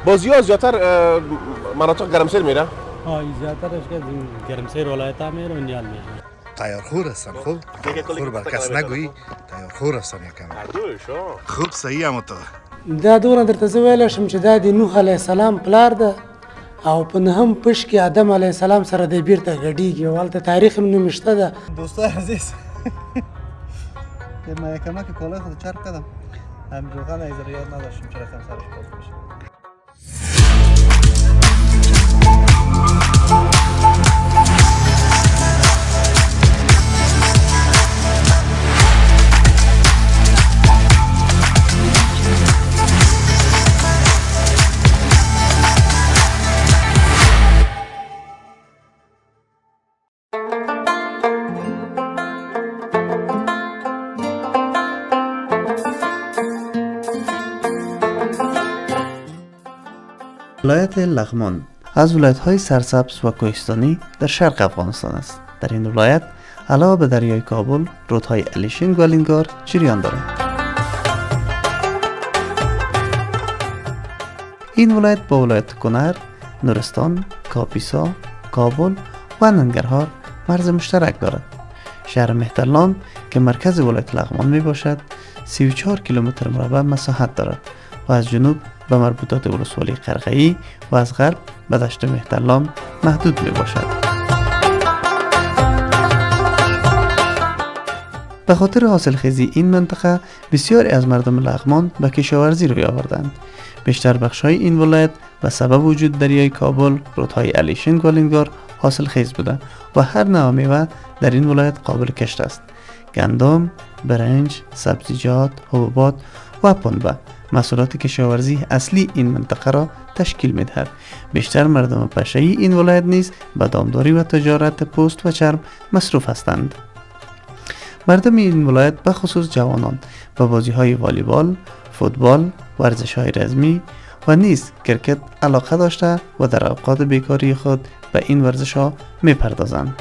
بازی ها زیادتر مناطق گرمسیر میره. زیادترش که گرمسیر ولایت ها میره و نیال میره. تیارخور هستن خوب خور بر کس نگویی تیارخور هستن یکم خوب صحیح هم تو دا دونه درته زه ویلی شم چې دا د نوح علیه السلام پلار ده او په نهم پش کې آدم علیه السلام سره دی بیرته ګډیږي او هلته تاریخ هم نومې شته ده. دوستای عزیز ما یکمه که کالای خود چرک کردم هم روغن ایزر یاد نداشتم چرا کم سرش باز میشه. ولایت لغمان از ولایت‌های سرسبز و کوهستانی در شرق افغانستان است. در این ولایت علاوه به دریای کابل، رودهای الیشنگ و لینگار جریان دارد. این ولایت با ولایت کنر، نورستان، کاپیسا، کابل و ننگرهار مرز مشترک دارد. شهر مهترلام که مرکز ولایت لغمان می باشد 34 کیلومتر مربع مساحت دارد و از جنوب به مربوطات ولسوالی قرقه‌ای و از غرب به دشت مهترلام محدود می باشد. به خاطر حاصلخیزی این منطقه بسیاری از مردم لغمان به کشاورزی روی آوردند. بیشتر بخش‌های این ولایت به سبب وجود دریای کابل، رودهای الیشنگ و لینگار حاصلخیز بوده و هر نوع میوه در این ولایت قابل کشت است. گندم، برنج، سبزیجات، حبوبات و پنبه محصولات کشاورزی اصلی این منطقه را تشکیل می‌دهد. بیشتر مردم پشه‌ای این ولایت نیز به دامداری و تجارت پوست و چرم مصروف هستند. مردم این ولایت به خصوص جوانان به بازی‌های والیبال، فوتبال، ورزش‌های رزمی و نیز کرکت علاقه داشته و در اوقات بیکاری خود به این ورزش‌ها می‌پردازند.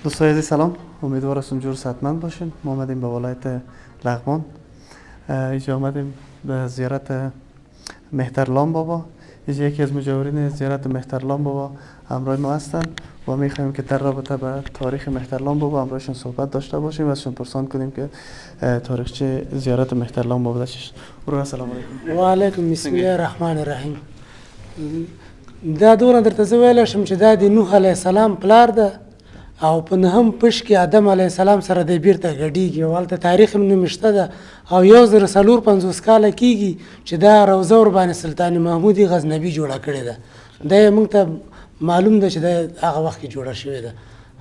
دوستای عزیز سلام، امیدوار هستم جور صحتمند باشین. ما آمدیم به ولایت لغمان، اینجا آمدیم به زیارت مهترلام بابا. اینجا یکی از مجاورین زیارت مهترلام بابا همراه ما هستن و میخوایم که در رابطه به تاریخ مهترلام بابا همراهشون صحبت داشته باشیم و ازشون پرسان کنیم که تاریخچه زیارت مهترلام بابا چیست. السلام علیکم. و علیکم بسم الله الرحمن الرحیم. دا دونه درته زه ویلی شم چې دا د نوح علیه السلام پلار ده او په نهم پش کې آدم علیه السلام سره دی بیرته ګډیږي او هلته تاریخ هم نومې شته ده او 1450 کاله کېږي چې دا روضه ورباندې سلطان محمود غزنوي جوړه کړې ده. دا یې موږ ته معلوم ده چې دا هغه وخت کې جوړه شوې ده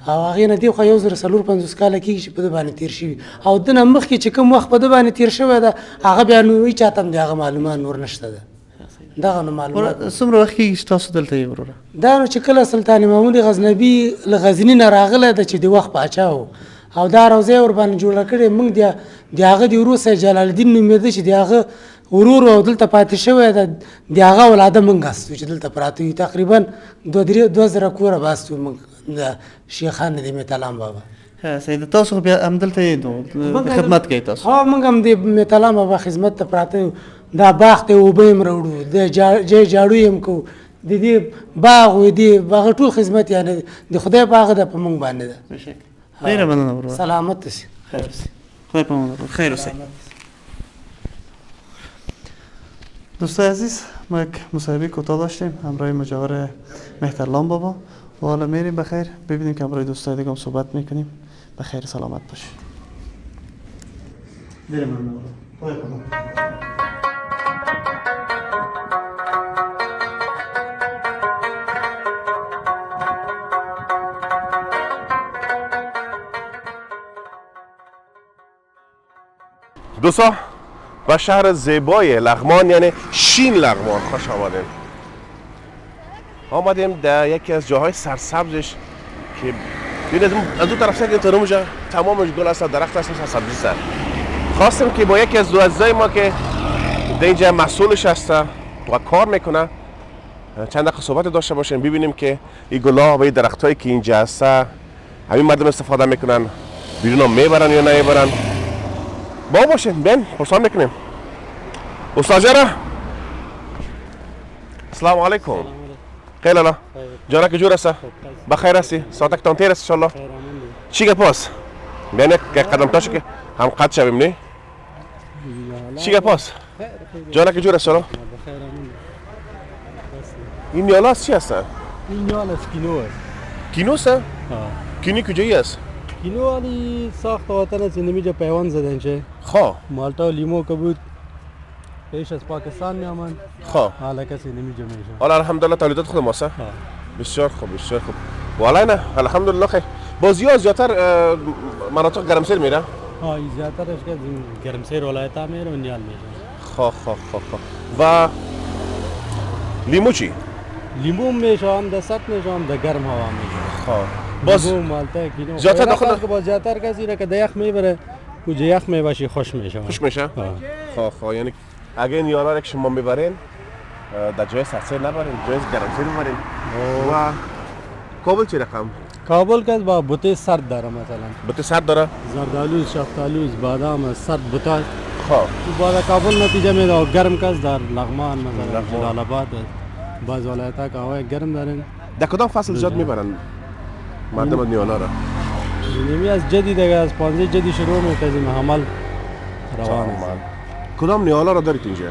او هغې نه دېخوا 1450 کاله کېږي چې په ده باندې تېر شوي او ده نه مخکې چې کوم وخت په ده باندې تېر شوی ده هغه بیا نو هېچا ته هم د هغه معلومات نور نشته ده. دغه نو معلومات څومره وخت کېږي چې تاسو دلته یې وروره؟ دا نو چې کله سلطان محمود غزنوي له غزني نه راغلی ده چې د وخت پاچا و او دا روضه یې ورباندې جوړه کړې. موږ د هغه د ورور سید جلال الدین نومېده چې د هغه ورور او دلته پاتې شوی ده د هغه اولاده موږ هستو چې دلته پراته یو. تقریبا 2000 کوره به هستو موږ د شیخان د مهترلام بابا. سید تاسو بیا هم دلته یې خدمت کوي تاسو؟ ها موږ هم د مهترلام بابا خدمت ته پراته یو. دا باغ ته اوبه هم راوړو، د جاړو یې هم کوو، د دې باغ و دې هغه ټول خدمت یعنې د خدای په هغه ده په موږ باندې ده. ډېره مننه ورور. سلامت اوسې. خیر اوسې. خدای په امان ورور. خیر اوسې. دوستای عزیز ما یک مصاحبه کوتاه داشتیم همراه مجاور مهترلام بابا و حالا میریم بخیر ببینیم که همراه دوستای دیگه هم صحبت میکنیم. بخیر سلامت باشید. ډېره مننه ورور. خدای په امان. دوستا و شهر زیبای لغمان یعنی شین لغمان خوش آمدین. آمدیم در یکی از جاهای سرسبزش که ببینید از دو طرف که ترموجا تمامش گل است، درخت است، سبزی است. خواستم که با یکی از دوستای ما که در اینجا مسئولش هست و کار میکنه چند دقیقه صحبت داشته باشیم، ببینیم که این گلا و این درختایی که اینجا هست همین مردم استفاده میکنن، بیرون هم میبرن یا نمیبرن. با باشین بین پرسان میکنیم. استاد جرا السلام علیکم. خیلی الله جانا که جور است؟ بخیر هستی؟ ساعتک تان تیر است انشالله. چی گپ است؟ بین که قدم تاش که هم قد شویم نه؟ چی گپ است؟ جانا که جور است انشالله. این نیالا چی هست؟ این نیالا کینو است. کینو است؟ کینی کجایی است؟ کینو علی ساخت وطن است، نمیجا پیوند زدن چه؟ خب مالتا و لیمو که بود پیش از پاکستان می آمد. خب حالا کسی نمیجا میشه. حالا الحمدلله تولیدات خود ماست. بسیار خوب بسیار خوب. والا نه الحمدلله خیر. بازی زیادتر مناطق گرمسیر میره. این زیادترش که گرمسیر ولایت ها میره و نیال میشه. خب و لیمو چی؟ لیمو میشه هم در سخت میشه هم در گرم هوا میشه. خب باز لیمو مالتا کینو زیادتر داخل که باز زیادتر کسی را که در یخ میبره کجا یخ میباشی خوش میشه. خوش میشه؟ خب یعنی اگه نیالا را که شما میبرین در جای سرسیر نبرین، جای گرمسیر ببرین. و کابل چی رقم؟ کابل که با بوته سرد داره مثلا. بوته سرد داره؟ زردالو، شفتالو، بادام سرد بوته. خب بعد کابل نتیجه میده و گرم کس در لغمان مثلا جلال آباد بعض ولایت‌ها که هوای گرم دارن. در کدام فصل زیاد میبرن مردم نیالا را؟ نمی از جدی دیگه از 15 جدی شروع میکنیم حمل روان است. کدام نیالا را دارید اینجا؟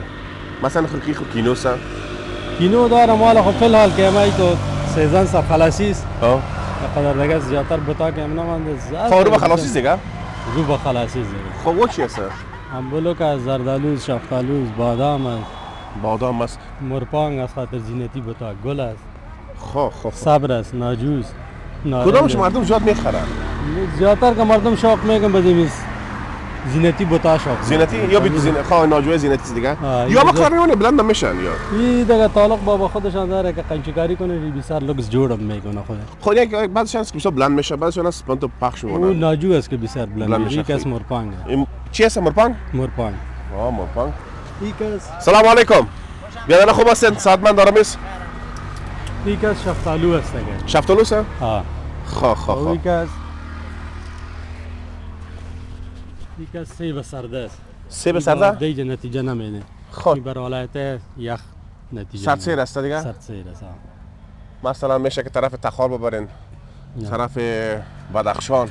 مثلا خرقیق و کینوس؟ کینو داره مال خب فی الحال که ما تو سیزن سر خلاصی است. قدر دیگه زیادتر بوتا که امنا مانده. خب رو به خلاصی دیگه؟ رو به خلاصی دیگه. خب و چی است؟ امبولو که زردالو، شفتالو، بادام است. بادام است. مرپانگ از خاطر زینتی بوتا، گل است. خب صبر است، ناجوز. کدامش مردم زیاد میخرن؟ زیادتر که مردم شوق میکنن بدیم زینتی بوتا شوق. زینتی یا بیت زینت خواه ناجوی زینتی دیگه؟ یا ما کار میمونه بلند نمیشن یا؟ این دیگه تعلق بابا خودشان داره که قنچکاری کنه بسیار لوکس جوړم میکنه خود. خود یک بعضیش هست که بسیار بلند میشه، بعضیش هست پانتو پخش میکنه. اون ناجو است که بسیار بلند میشه. یک اسم مرپانگ. چی است مرپانگ؟ مرپانگ. مرپانگ. ایکس. سلام علیکم. بیادر خوب هستین؟ سعادتمند آرامیز؟ ایکس شفتالو است دیگه. شفتالو است؟ خب. ایکس سیب سرده است. سیب سرده؟ دیگه نتیجه نمیده. خب. بر ولایت یخ نتیجه. سرسیر است دیگه؟ سرسیر است. مثلا میشه که طرف تخار ببرین. طرف بدخشان.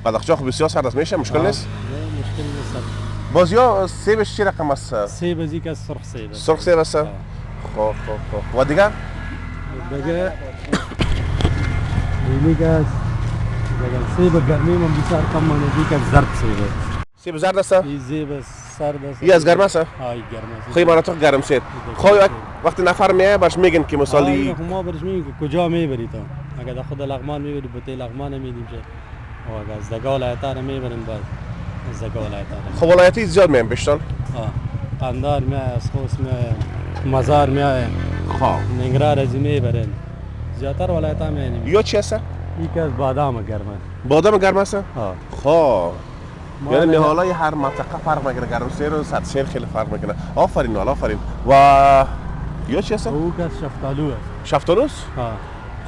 بدخشان خب بسیار سرد است میشه مشکل نیست؟ نه مشکل نیست. بازیا سیبش چی رقم است؟ سیب از یک سرخ سیب. سرخ سیب است؟ خب. و دیگه؟ دیگه اینیگه سیب گرمی من بسیار کم مانه دیگه زرد سیب. سیب زرد است؟ این سیب سرد است. این از گرم است؟ گرم است. خیلی مناطق گرم سیر. خب وقتی نفر میه باش میگن که مثالی ما برش میگیم که کجا میبری تو؟ اگر در خود لغمان میبری بوته لغمان میدیم چه؟ و اگر از دگاه ولایت‌ها میبریم باز از دگاه ولایت‌ها. خب ولایتی زیاد میان بیشتر؟ قندار میای، اسخوص میای، مزار میای. خب. ننگرهار از میبرن. زیادتر ولایت‌ها میانیم. یا چی است؟ یکی از بادام گرم است. بادام گرم است؟ خب. یعنی نهالای هر منطقه فرق میکنه، گرم سیر و سرد سیر خیلی فرق میکنه. آفرین آفرین. و یا چی است؟ او که شفتالو است. شفتالو است؟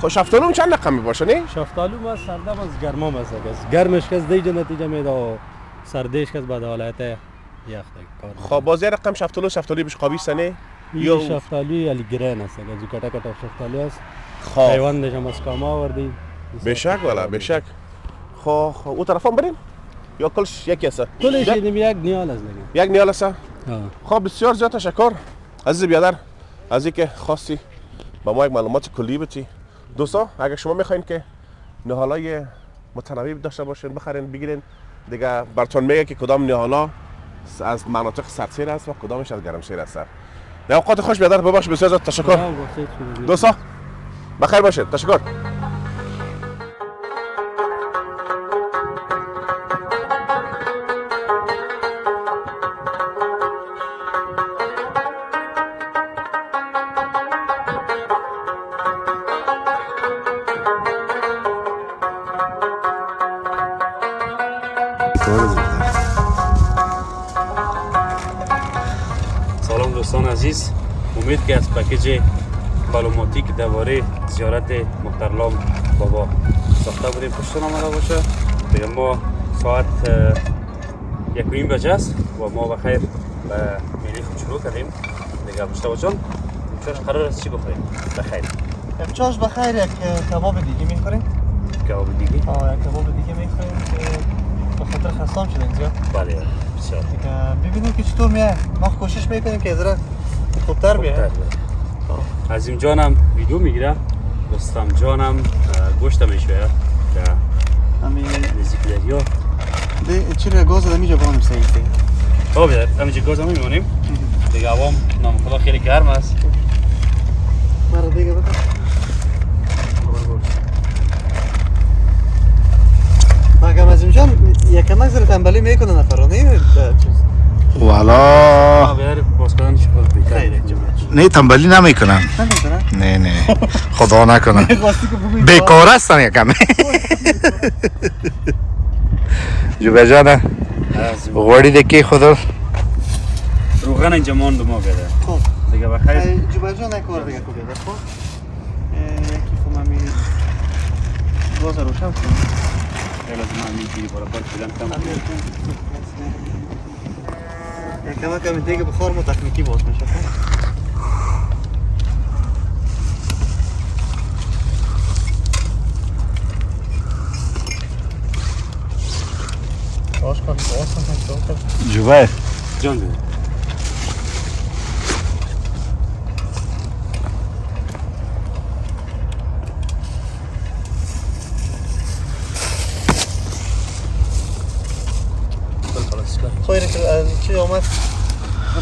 خب شفتالو چند رقم میباشه نه؟ شفتالو ما سرده از گرمام است. گرمش کس دیگه نتیجه میده و سردش کس بعد ولایت یخ کار. خب بازی رقم شفتالو بهش قابی است نه؟ یا شفتالو علی گرین است. از کتا شفتالو است. خب. پیوندش هم از کاما آوردیم. بشک والا بشک. خب او طرفم بریم؟ یا کلش یکی است؟ کلش یک نیال است دیگه. یک نیال است؟ خب بسیار زیاد تشکر عزیز بیادر از اینکه خواستی با ما یک معلومات کلی بدی. دوستا اگر شما میخواین که نهالای متنوع داشته باشین بخرین بگیرین دیگه براتون میگه که کدام نهالا از مناطق سردسیر است و کدامش از گرمسیر است. در اوقات خوش بیادر ببخش بسیار زیاد تشکر. دوستا بخیر باشید. تشکر. دوستان عزیز، امید که از پکیج معلوماتی که درباره زیارت مختارلام بابا ساخته بودیم پشتون آمده باشه. دیگه ما ساعت 1:30 بجه است و ما بخیر به میلی خود شروع کردیم. دیگه مشتاق جان امشب قرار است چی بخوریم؟ بخیر. امشب بخیر یک کباب دیگه میخوریم. کباب دیگه؟ یک کباب دیگه میخوریم که به خاطر خستم شدیم زیاد. بله بسیار. دیگه ببینیم که چطور میاد. ما کوشش میکنیم که ازرا خوبتر بیاد. عظیم جانم ویدیو میگیره، رستم جانم گوشت میشویه که همین نزدیک دریا. چرا گاز دادم اینجا با هم سعید دیگه. خب همینجا گاز هم میمونیم. دیگه هوام نامخدا خیلی گرم است. مرا دیگه بده. مگم عظیم جان یکم زیر تنبلی میکنه نفرانه چیز. والا بیار باز کردن شکل بیتر. خیلی جمعه. نه تنبلی نمیکنن. نمیکنه؟ نه خدا نکنه. راستی که بگویی بیکار هستن یکم. جوبه جانه غوری دکی خدا روغن اینجا ماند ما بده. خب دیگه بخیر. جوبه جان یک کار دیگه خوبه خب. یکی خب من گاز روشن کنم. خیلی از من میگیری برابر فیلم کم. یکم دیگه بخار ما تکنیکی باز میشه. باش کن جوبه جان بده. خیلی که چی آمد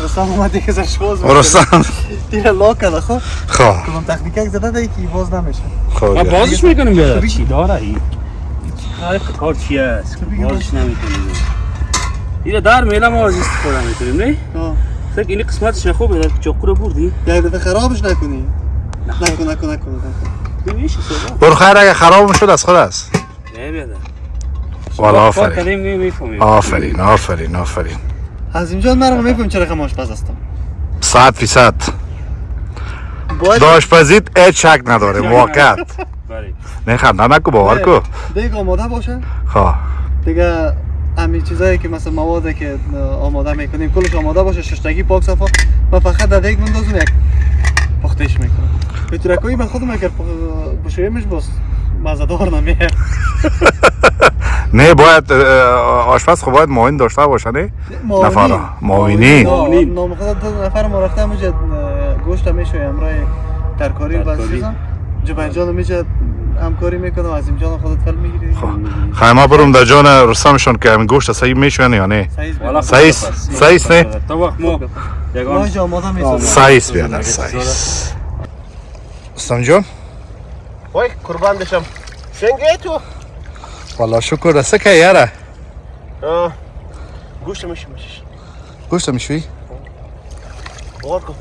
رستم اومد دیگه زرش باز رستم دیگه لاک کرده خب خواه کلون تکنیک زده دیگه که باز نمیشه ما خواه بازش میکنیم بیاد. چی داره این؟ کار چی است؟ بازش نمیکنیم. اینو در میله ما از استفاده میکنیم نه؟ فکر اینی قسمتش خوبه چاقو رو بردی؟ یک دفعه خرابش نکنی نکن نمیشه صدا. برو خیر اگه خراب شد از خود است نمیاده. والا کار آفرین کردیم میفهمیم. آفرین عظیم جان من رو میفهم چرا خم آشپز هستم 100% باید داشپزیت هیچ شک نداره موقت بله. نه خنده نکو باور کو دیگه آماده باشه خواه دیگه همین چیزایی که مثلا موادی که آماده میکنیم کلش آماده باشه ششتگی پاک صفا من فقط در دیگ مندازم یک پختش میکنم به ترکایی من خودم اگر بشویمش باز مزه‌دار نمیه نه باید آشپز خب باید معاون داشته باشه نه نفر معاونی نام خود دو نفر ما رفتم اینجا گوشت میشه امرای ترکاری و چیزا جبر جان میشه همکاری میکنه و عظیم جان خودت فل میگیری خیمه برم در جان رستمشون که همین گوشت صحیح میشونه یا نه سایس نه تا وقت ما یگان ما آماده میسازم سایس بیادر سایس رستم جان وای قربان بشم شنگه تو والا شکر دسته که یاره گوشت میشه گوشت میشوی باور کن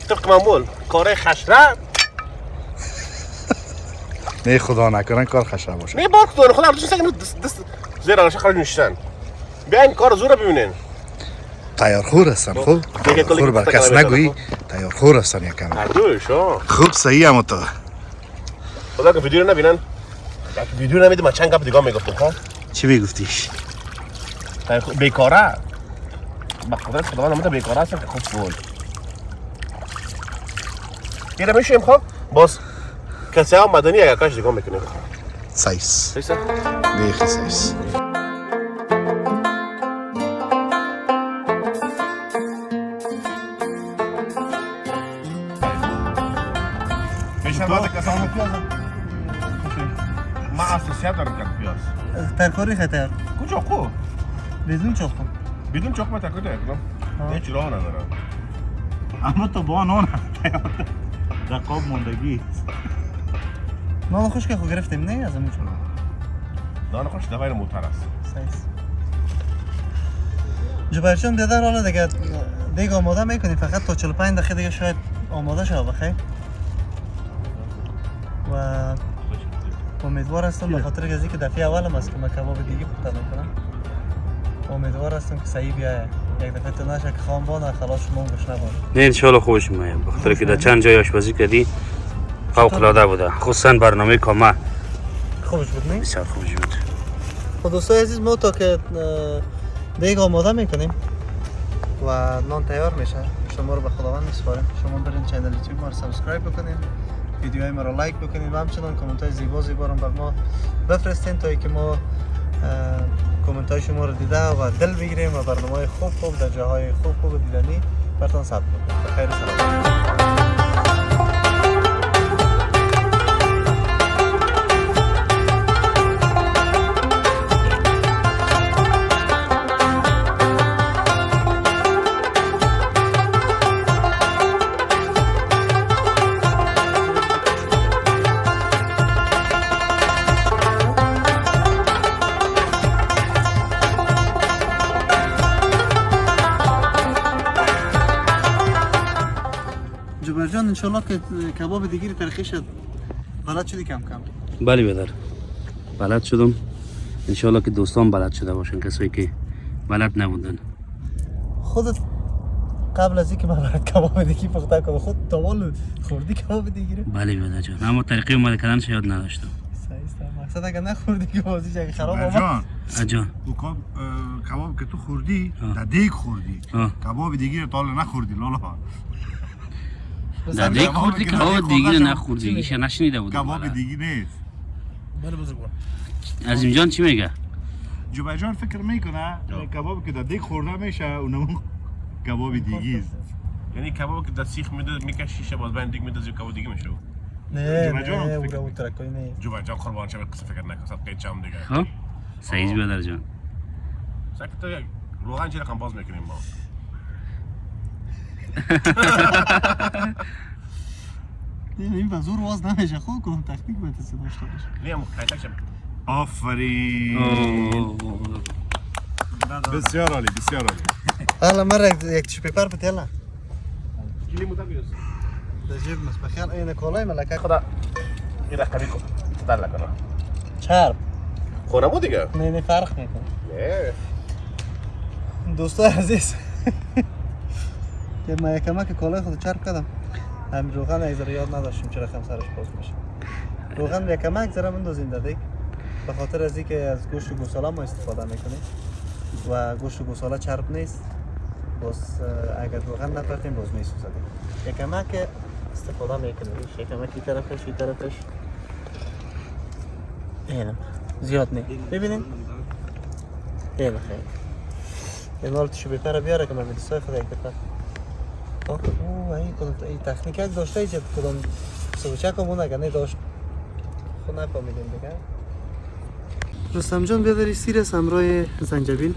طبق معمول کاره خشره نه خدا نکنن کار خشره باشه نه بار کن خدا ارزش سگن دست زیر آنش خرج نشتن بیاین کار زور ببینین تیار خور هستن خوب دیگه کلی خور بر گفته کس کنم نگویی تیار خور هستن یکم هر دوش خوب صحیح هم تو خدا که ویدیو رو نبینن ویدیو نمیده من چند گپ دیگه میگفتم ها چی بگفتیش بیکاره با قدرت خداوند نمیده بیکاره هستن که خوب فول یه میشیم خب باز کسی ها مدنی اگر کاش دیگه میکنیم سایس سیسا بیخی سایس میشه بعد کسی هم پیاز ما اساسیت دارم که پیاز ترکاری خطر کجا کو بدون چخم بدون چخمه ترکاری کنم هیچ راه ندارم اما تو با نان دقاب ماندگی نان خوش که خود گرفتیم نه از همون چون دانه خوش دوای موتر است سایس جبرچون دیدن حالا دیگه آماده میکنیم فقط تا 45 دقیقه دیگه شاید آماده شد بخیر و امیدوار هستم به خاطر که دفعه اولم است که من کباب دیگه پخته میکنم امیدوار هستم که صحیح بیایه. یک دفعه تو نشه که خام بانه خلاص شما گوش نبانه. نه انشالله خوش میاد بخاطر که در چند جای آشپزی کردی فوق العاده بوده، خصوصا برنامه کامه خوبش بود نه؟ بسیار خوش بود. خب دوستای عزیز ما تا که دیگه آماده میکنیم و نان تیار میشه شما رو به خداوند میسپاریم. شما برین چینل یوتیوب ما رو سابسکرایب بکنین، ویدیوهای ما رو لایک بکنین و همچنان کامنت های زیبا رو بر ما بفرستین تا اینکه ما کامنت های شما رو دیده و دل بگیریم و برنامه خوب در جاهای خوب دیدنی براتون ثبت کنیم. بخیر و سلام. جبرجان انشالله که کباب دیگری ترخی شد بلد شدی کم بله برادر بلد شدم، انشالله که دوستان بلد شده باشن، کسایی که بلد نبودن. خودت قبل از اینکه من برات کباب دیگی پخته کنم خود تاول خوردی کباب دیگری؟ بله برادر جان، اما طریقه اومده کردنش یاد نداشتم. صحیح مقصد اگه نخوردی که بازی جای خراب جان آمد. جان کباب که تو خوردی در دیگ خوردی، کباب دیگه تا حالا نخوردی لالا. در دیگ خوردی کباب دیگه رو نخوردی، ایشه نشنیده بودم. کباب دیگه نیست. بله بزرگوار. عظیم جان چی میگه؟ جبر جان فکر میکنه کباب که در دیگ خورده میشه اونم کباب دیگه است. یعنی کباب که در سیخ میکشیشه باز بعد دیگه میندازی کباب دیگه میشه. نه اون ترکایی نه. جبر جان قربان شم قصه فکر نکنه قید چم دیگه. خب صحیح برادر جان. ساکت روغن چی رقم باز میکنیم ما. این به زور واز نمیشه خوب کنم تکنیک باید داشته باشه. نیم قیدک شم. آفرین. بسیار عالی بسیار عالی. حالا مرا یک تیشو پیپر بتیلا. لیمو تا بیوس. در جیب مست بخیر این کالای ملکه خدا این رقمی کو در لکنه. چرب. خورمو دیگه. نه فرق میکنه. نه. دوستای عزیز که من یکم که کالای خود چرب کردم. همین روغن از یاد نداشتیم چرا خم سرش باز میشه. روغن یکم یک ذره بندازیم در دیگ. به خاطر از اینکه از گوشت گوساله ما استفاده میکنیم و گوشت گوساله چرب نیست. باز اگر روغن نپرتیم باز میسوزه. یکم که استفاده میکنیم. یکم کی طرفش اینم زیاد نه. ببینید. خیلی این حال تیشو پیپر بیاره که من میدیسای خود یک دفعه. این تکنیک یک داشته ایچه کدام سوچه کمون اگر نداشت خود نفهمیدیم دیگه. رستم جان بیاداری سیر سمرای زنجبیل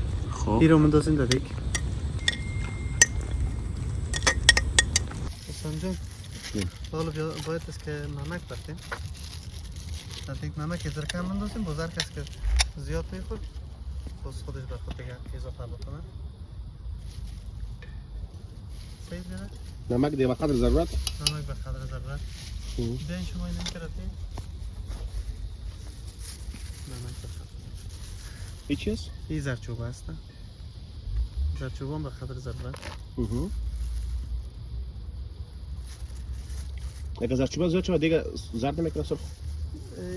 این رو مندازیم در دیگ. رستم جان حالا باید است که نمک پرتیم در دیگ نمک ازر کم مندازیم باز هر کس که زیاد میخورد باز خودش بر خود دیگه اضافه بکنه. صحیح بیاده؟ نمک دیگه بقدر ضرورت. نمک به قدر ضرورت. بیاین شما این نمیکردی؟ نمک به قدر. این چیز؟ این زرچوبه است. زرچوبه هم به قدر ضرورت. اگه زرچوبه زیاد شد دیگه زرد نمیکنه سرخ.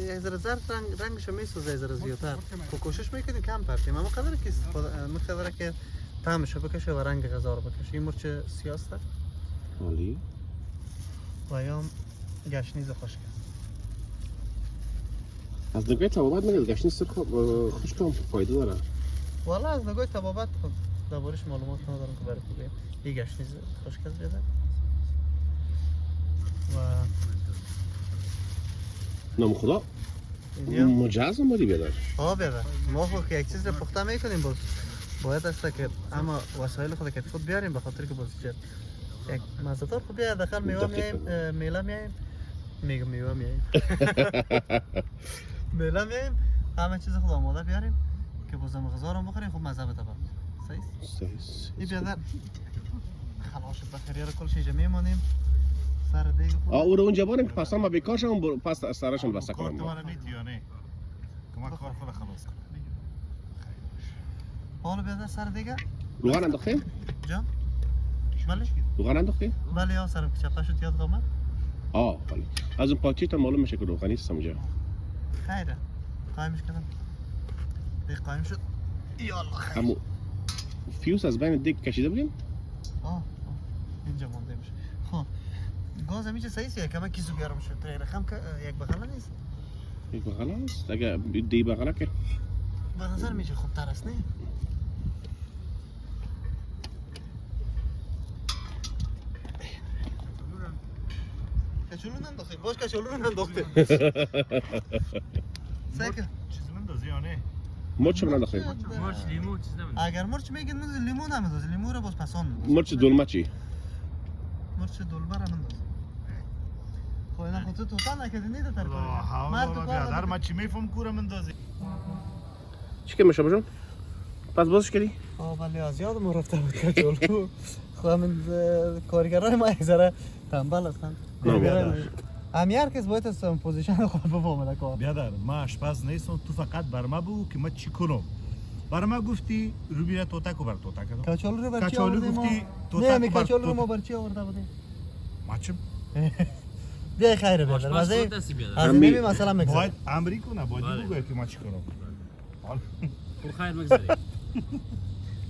یک ذره زرد رنگش میسوزه یک ذره زیادتر. خب کوشش میکنیم کم پرتیم اما قدر که مقدار که طعمش بکشه و رنگ غذا رو بکشه. این مرچ سیاه است. عالی. و یا گشنیز خشک. از نگاه طبابت میگه گشنیز سرخ خشک هم فایده داره. والا از نگاه طبابت دربارش معلومات ندارم که برای خوبه. این گشنیز خشک است بیاده. و نام خدا مجاز هم بودی بیادر. بیاده. ما خود که یک چیز رو پخته میکنیم باز باید است که اما وسایل خود که خود بیاریم به خاطر که باز یک مزه‌دار خود بیاید داخل میوه میاییم میله میاییم میگم میوه میاییم میله میاییم همه چیز خود آماده بیاریم که باز هم غذا رو بخوریم خب مزه بده برد. صحیح؟ این بیادر خلاص بخیری رو کلش اینجا میمانیم سر دیگه خود او رو اونجا باریم که پس هم بیکاشم پس سرشون بسته کنم. کار تو میتی یا نه؟ که من کار خود خلاص کنم. حالا بیادر سر دیگه روغن انداختی؟ جان بله روغن انداختی؟ بله یا سرم که چپه شد یاد آمد آه خالی از اون پاچی تا معلوم میشه که روغنی است اونجا خیره قایمش کردم دیگه قایم شد یالا خیر اما فیوز از بین دیگ کشیده بودیم؟ اینجا مونده میشه خب گاز همیشه صحیح است که من کیسو بیارم شد تو رقم که یک بغله نیست یک بغله است اگه دی بغله که به نظر میشه خوبتر است نه کچولو ننداختی باش کچولو رو ننداختی سکه چیز من دازی یا نه؟ مرچ هم نداختیم مرچ لیمو چیز نمیدونم. اگر مرچ میگن لیمو نمیدازی لیمو رو باز پسان میدازی مرچ دلمه چی؟ مرچ دلبر هم اندازی خب اینا خود تو توتان نکردی نیده تر لا حول ولا بیادر من چی میفهم کورم من دازی چی که میشه بجون؟ پس بازش کردی؟ ولی از یادم رفته بود کچولو خب همین کارگرای ما یک ذره تنبل هستن همی هر کس باید از پوزیشن خود بفهمه کار بیادر من آشپز نیستم تو فقط بر ما بگو که من چی کنم بر ما گفتی رو بیره توتک و بر توتک کدام کچولو رو بر چی کچولو آورده ما؟ گفتی نه توتک همی و بر کچولو رو ما توتک بر چی آورده بودیم؟ ما چیم؟ بیا خیره بیادر آشپز مزه خودت هستی بیادر. از نمی مثلا باید مگذاره امری کنه باید بله. بگوی که ما چی کنم او خیر مگذاری.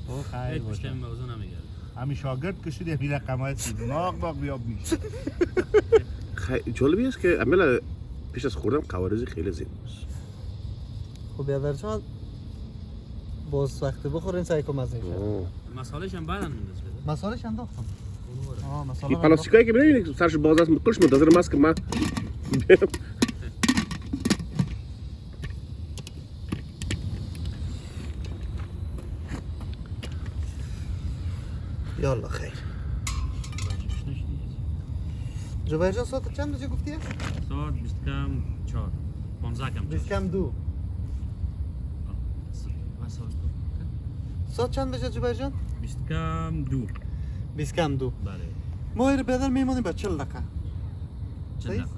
او خیر هیچ باشه مشکلی موضوع نمیگیره. همی شاگرد کشید یه رقمای سیدناق باق بیاب میشه جالبی است که عملا پیش از خوردن قوارضی خیلی زیاد است خب بیادر چون باز وقتی بخورین سعی کن مزه مسالش هم بعداً میندازه بیادر. مسالش انداختم مساله این پلاستیکایی که ببینید سرش باز است کلش منتظر ماست که من برم یالا خیر جوبر جان ساعت چند بجه گفتی؟ ساعت 20 کم 4 15 کم 4 20 کم 2 ساعت چند بجه جوبر جان؟ 20 کم 2 20 کم 2 بله ما ایر بیادر میمونیم با 40 دقیقه چند صحیح؟ دقیقه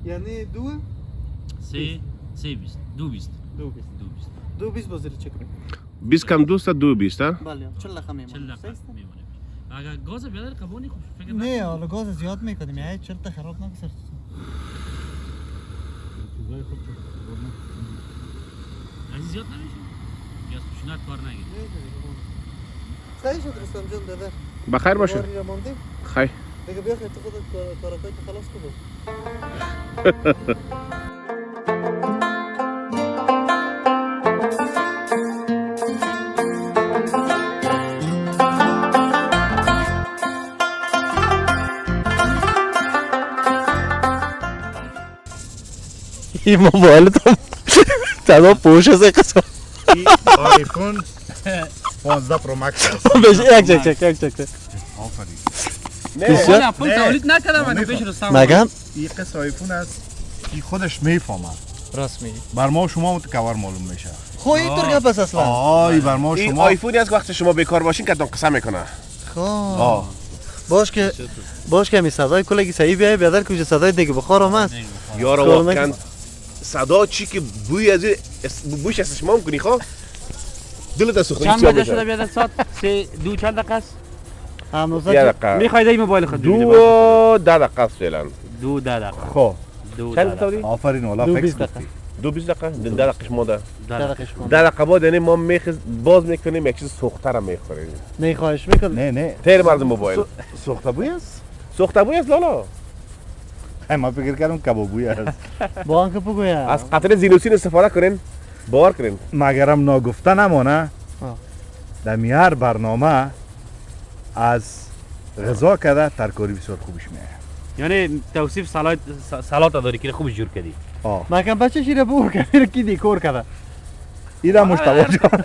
یعنی 2 سه 20 2 20 2 20 2 20 بازی رو چک کنیم 20 کم 2 دو 20 ها بله 40 دقیقه 40 میمونیم دقیقه میمونیم اگر گاز بیادر قبونی خوب فکر نه حالا گاز زیاد میکنیم یعنی 40 تا خراب نمیشه از زیاد نمیشه گاز پوشنات کار نگیر صحیح شد رستم جان داده بخیر باشه باری را ماندیم خیر دیگه بیا خیلی تو خودت کارکای تو خلاص کن این موبایل تو تنها پوش از قسم آیفون 15 پرو مکس بشه یک چک آفرین بسیار اپل تولید نکردم من پیش رو سام مگم این قصه آیفون است که خودش میفهمه راست میگی بر ما و شما متکور معلوم میشه خب اینطور گپ است اصلا آی بر ما و این شما آیفونی است که وقتی شما بیکار باشین که قسم میکنه خب باش که می صدای کلگی صحیح بیای بیادر که صدای دیگه بخار آمد یارو کار واقعا نکن. صدا چی که بوی از بوش از شما میکنی خب دلت سوخته چند بجه شده بیادر ساعت 2 چند دقیقه است هنوزه یه دقیقه میخواید این موبایل خود دو 10 دقیقه است فعلا 2 دقیقه خب 2 چند دقیقه دقیقه آفرین والا دو فکس 20 گفتی دقیقه 2 20 دقیقه 10 دقیقه مونده 10 دقیقه بعد یعنی ما باز میکنیم یک چیز سوخته را میخوریم نه خواهش میکنم نه تیر مردم موبایل سوخته بوی است سوخته بوی است لالا ما فکر کردم کبابوی است با آنکه بگویم از قطره زینوسین استفاده کنین باور کنین مگرم ناگفته نمانه در میار برنامه از غذا کده ترکاری بسیار خوبش میه یعنی توصیف سالات داری که خوب جور کردی ما کم بچه شیره بور کنه کی دیکور کرده ایره مشتبه جان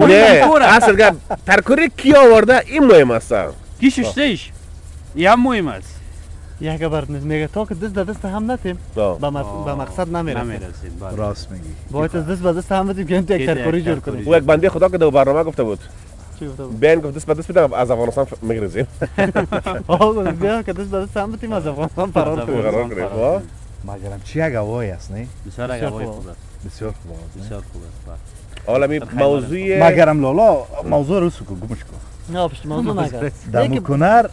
نه اصل گپ ترکاری کی آورده این مهم است کی ششتهش یه هم مهم است یک بار میگه تا که دست به دست هم نتیم به مقصد نمیرسیم نمیرسیم راست میگی باید از دست به دست هم بتیم که این یک ترکاری جور کنیم او یک بنده خدا که در برنامه گفته بود چی گفته بود؟ بیان گفت دست به دست بدم از افغانستان میگریزیم آقا بیا که دست به دست هم بتیم از افغانستان فرار کنیم قرار کنیم مگرم چی اگوای است نه بسیار اگوای خوب است بسیار خوب است بسیار خوب است عالمی موضوع مگرم لالا موضوع رو سکو گمش کن نه پشت موضوع نگرد دمو کنر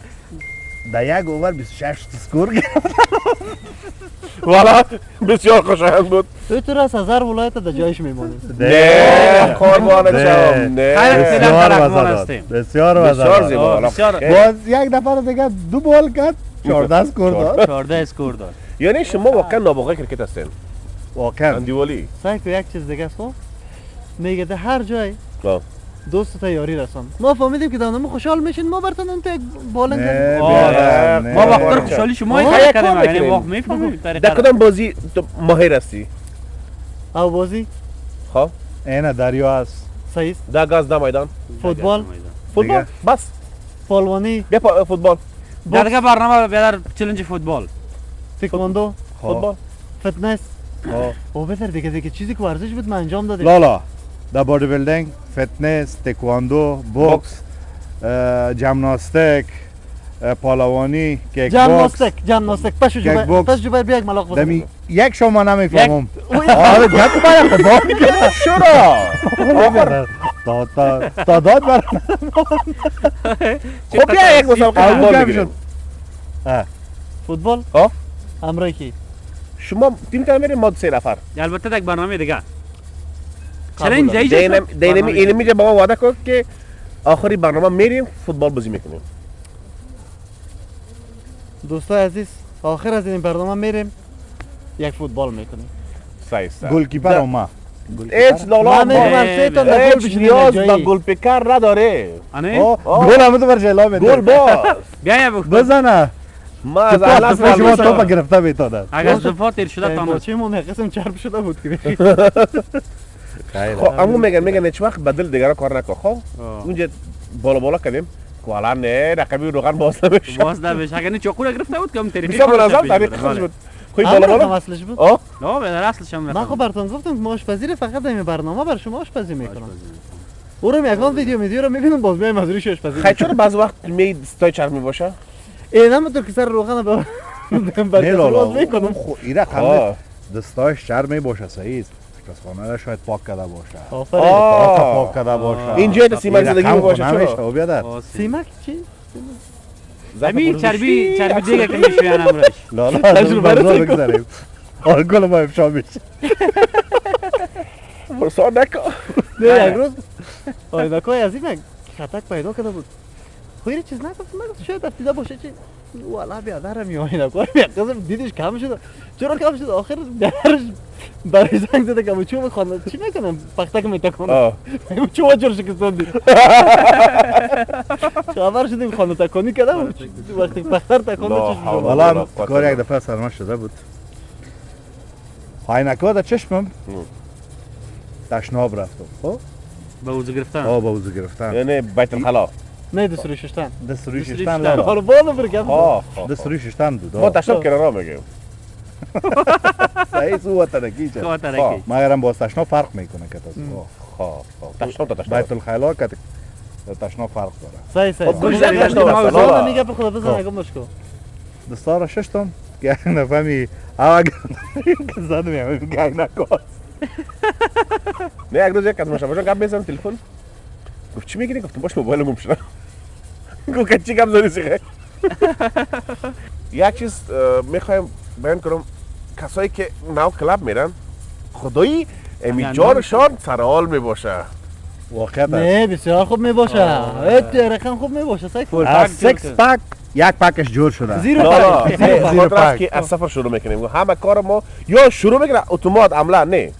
در یک اوور 26 سکور گرفت والا بسیار خوشایند بود. تو را از هزار ولایت در جایش میمونی. نه قربان شم. نه بسیار بسیار زیبا. حالا باز یک نفر دیگه دو بال کرد 14 سکور داد 14 اسکور داد. یعنی شما واقعا نابغه کرکت هستین. واقعا اندیوالی. سعی کو یک چیز دیگه است خب میگه در هر جای آه. دوست تا یاری رسان. ما فهمیدیم که دانمو خوشحال میشین ما براتون اون یک بالنگ نه آره. نه. ما وقت خوشحالی شما آه، خیلی یک کار کردیم یعنی می‌کنیم. واقع میفهمیم در کدام بازی تو ماهر هستی؟ او بازی خب اینه دریا است صحیح در گاز در میدان فوتبال فوتبال دیگه. بس پالوانی بیا فوتبال در دیگه برنامه بیادر چلنج فوتبال تکواندو فوتبال فتنس او بهتر دیگه چیزی که ورزش بود من انجام دادیم لالا در بادی بیلدینگ فتنس تکواندو بوکس جمناستیک پالوانی کیک بوکس جمناستیک کیک بوکس. پس جوبر بیا یک ملاق بزن دمی یک شما نمیفهمم آره گپ باید با چرا داد بر خب بیا یک مسابقه فوتبال بگیریم فوتبال ها امریکی شما تیم تا میریم ما 3 نفر البته یک برنامه دیگه چلنج جایی اینمی با ما وعده کرد که آخری برنامه میریم فوتبال بازی میکنیم دوستای عزیز آخر از این برنامه میریم یک فوتبال میکنیم صحیح گلکیپر ما هیچ لالا من میگم سه تا گل هیچ بشینیم نیاز جایی. به گل پیکر نداره آنه گل هم تو بر جلا میده گل باز بیا یا بخ بزنه ما از اهل شما توپ گرفته بیتاده اگر دفعه تیر شده تا ماچه مون قسم چرب شده بود که خب اما میگن هیچ وقت بدل دیگران کار نکن خب اونجا بالا کردیم که حالا نه رقمی روغن باز نمیشه باز نمیشه اگر نه چاقو گرفته بود که هم تریفی بسیار منظم طریق خودش بود خوی بالا اصلش بود آه نه به اصلش هم من خب براتون گفتم که ما آشپزی فقط این برنامه بر شما آشپزی میکنم او رو میگم ویدیو رو میبینم باز میایم از روش آشپزی خیلی چرا بعض وقت می دستای چرمی باشه اینا من تو که سر روغن به نه لالا میکنم ایره خنده دستاش شرمی باشه صحیح است خانه را شاید پاک کرده باشه آفرین پاک کرده باشه اینجا سیمک زدگی باشه نمیشه چرا او بیادر سیمک چی زمین چربی دیگه که میشویان امروز لالا تجربه بگذاریم آلکل ما افشا میشه فرصا نکن نه یک روز آیدکای از این خطک پیدا کرده بود خیلی چیز نگفت شاید افتیده باشه چی والا بیادرم یا آیدکای قسم دیدش کم شده چرا کم شده آخر بیادرش برای زنگ زده که چوب خانه چی میکنم پختک میتکنم چوب جور شکستان دید خبر شدیم خانه تکانی کردم وقتی پختر تکانده چشم والا کار یک دفعه سرما شده بود عینکا در چشمم تشناب رفتم خب به وضو گرفتن با وضو گرفتن یعنی بیت الخلا نه دست روی ششتن دست روی ششتن لالا حالا بالا برگم دست روی ششتن بود ما تشناب کنار را میگیم صحیح سو وطنکی چه تو ترکی مگرم باز تشناب فرق میکنه که خب تشناب تا تشناب بیت الخلا که تشناب فرق داره صحیح گوشت ما میگه به خدا بزن اگه مشکل دستا را ششتم که یک نفهمی او که زدم یه گنگ نکاست نه یک روز یک از مشابه گپ بزنم تلفن گفت چی میگیری گفتم باش موبایلم گم شده گفت که چی گپ زدی سیخه یک چیز میخوایم بیان کنم کسایی که ناو کلاب میرن خدایی امیجارشان سرحال میباشه واقعا نه بسیار خوب میباشه رقم خوب میباشه از سکس پک یک پکش جور شده زیرو خاطر است که از سفر شروع میکنیم همه کار ما یا شروع میکنه اتومات عملا نه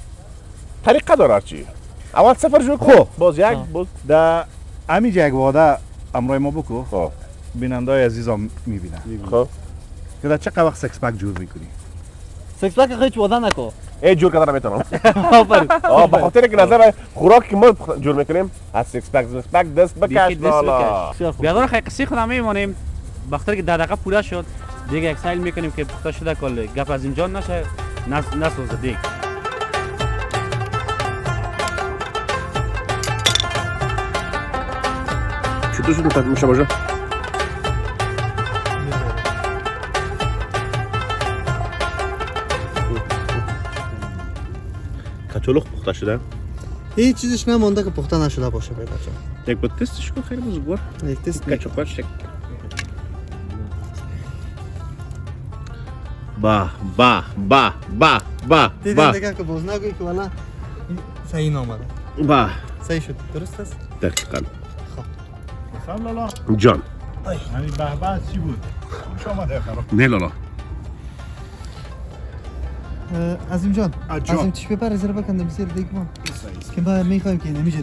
طریقه داره چی اول سفر شروع کن باز یک باز در همینجا یک واده امرای ما بکو خب بیننده های عزیزم میبینن خب که در چقدر وقت سکس پک جور میکنی سکس پک خیلی وادن نکو ای جور کردن نمیتونم آفرین به خاطر که نظر خوراک که ما جور میکنیم از سکس پک دست بکش بالا بیادار خیلی قصی خودم میمانیم بخاطر که در دقیقه پوره شد دیگه یک سایل میکنیم که پخته شده کل گپ از اینجا نشه نسوزه دیگه چطور شد میشه باشه کچولو پخته شده هیچ چیزش نمونده که پخته نشده باشه بیادر جان. یک با تستش کن خیلی بزرگوار. یک تست میکنم. کچوپاش چک. با دیدیم دیگه که باز نگویی که والا صحیح نامده. با صحیح شد درست است؟ دقیقاً. سلام لالا جان همین به چی بود؟ خوش آمده خراب نه لالا عظیم جان جان. عظیم تیش ببر زیر بکندم زیر دیگه ما که ما میخوایم که نمیشه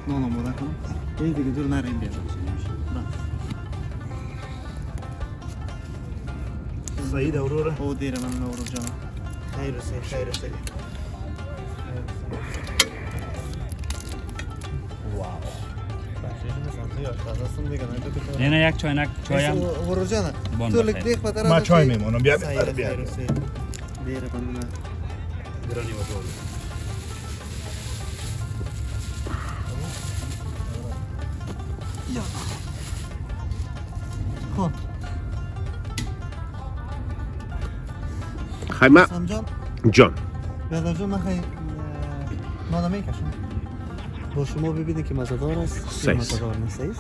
نان آماده کنم دیگه دور نریم بیاد سعید اوروره او دیره من نورو جان خیر سید خیر سید نه یک چاینک چایم ورو جان بان تو بخیر. لک دیخ بطرف ما چای میمونم بیا خیر بیا خیر سید دیره من گرانی و دور خب خیمه عظیم جان جان بیادر جان نخواهی نانه میکشم با شما ببینید که مزدار است یا صحیح. مزدار نیست صحیح؟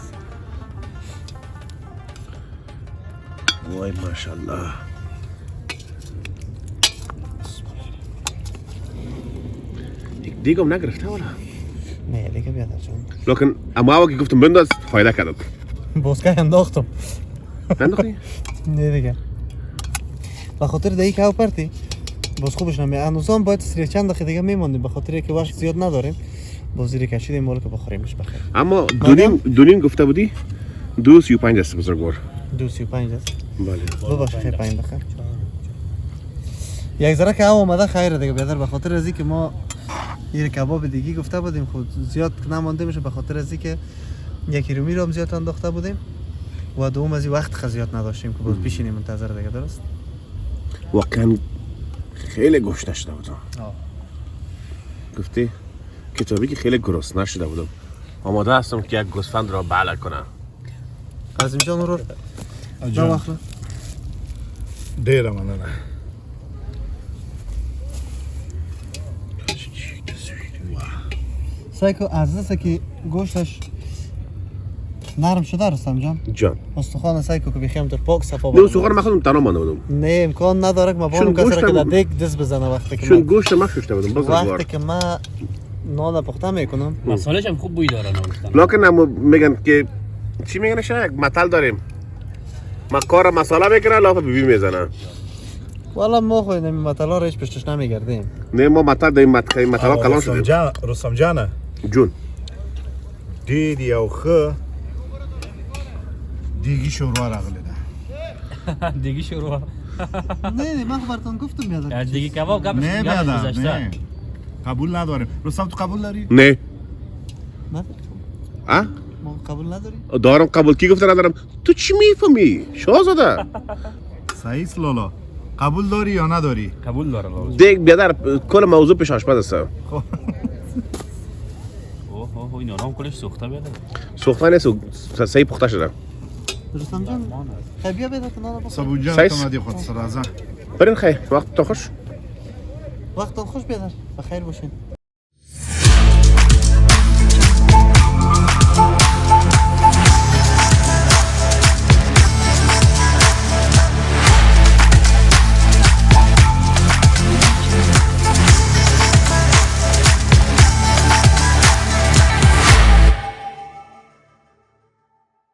وای ماشاءالله یک دیگم نگرفته ولی نه دیگه بیادر جان لکن اما که گفتم بنداز فایده کرد بازگاه انداختم ننداختی؟ نه دیگه به خاطر دیگه که او پرتی باز خوبش نمی هنوزم باید سری چند دقیقه دیگه میماندیم به خاطر که وقت زیاد نداریم باز زیر کشیدیم مال که بخوریمش بخیر اما دونیم گفته بودی 235 است بزرگوار 235 است بله ببخشید خیلی 5 دقیقه یک ذره که او آمده خیره دیگه بیادر به خاطر از اینکه ما یه کباب دیگه گفته بودیم خود زیاد نمانده میشه به خاطر از اینکه یکی رو میرم زیاد انداخته بودیم و دوم از این وقت زیاد نداشتیم که باز بشینیم منتظر دیگه درست واقعا خیلی گوش نشده بودم گفتی کتابی که خیلی گرسنه شده بودم آماده هستم که یک گوسفند را بله کنم عظیم جان رو نواخلا دیره من نه سعی کن از دسته که گوشتش نرم شده رستم جان جان استخوان سعی کن که بخیم در پاک صفا نه سوغر من خودم تنها مانده بودم نه امکان نداره که ما چون بانم کسی را که در گوشتم- دیگ دست بزنه وقتی که چون من گوشت من ششته بودم بزرگوار وقتی که من نان پخته میکنم مسالش هم خوب بوی داره نوشتن لکن اما میگن که چی میگن یک متل داریم ما کار مساله میکنه لاف بیبی میزنه والا ما خو نمی مطلا را هیچ پشتش نمیگردیم نه ما متل داریم متلا کلان شدیم رستم جانه جون دیدی او خه دیگی شوروا راغلی ده دیگه شروع نه من خو براتون گفتم بیادر دیگه کباب گپش نه بیادر گذشته نه قبول نداریم رستم تو قبول داری؟ نه نه اه ما قبول نداری دارم قبول کی گفته ندارم تو چی میفهمی شاهزاده صحیح است لالا قبول داری یا نداری؟ قبول داره لالا دیگه بیادر کل موضوع پیش آشپز است اوه این آرام کلش سوخته بیاده سوخته نیست صحیح پخته شده رستم جان خیلی بیا بیادر تو نان بخور صبون جان سایس. تو مدی خود سرازه برین خیلی وقت تا خوش وقتان خوش بیادر بخیر باشین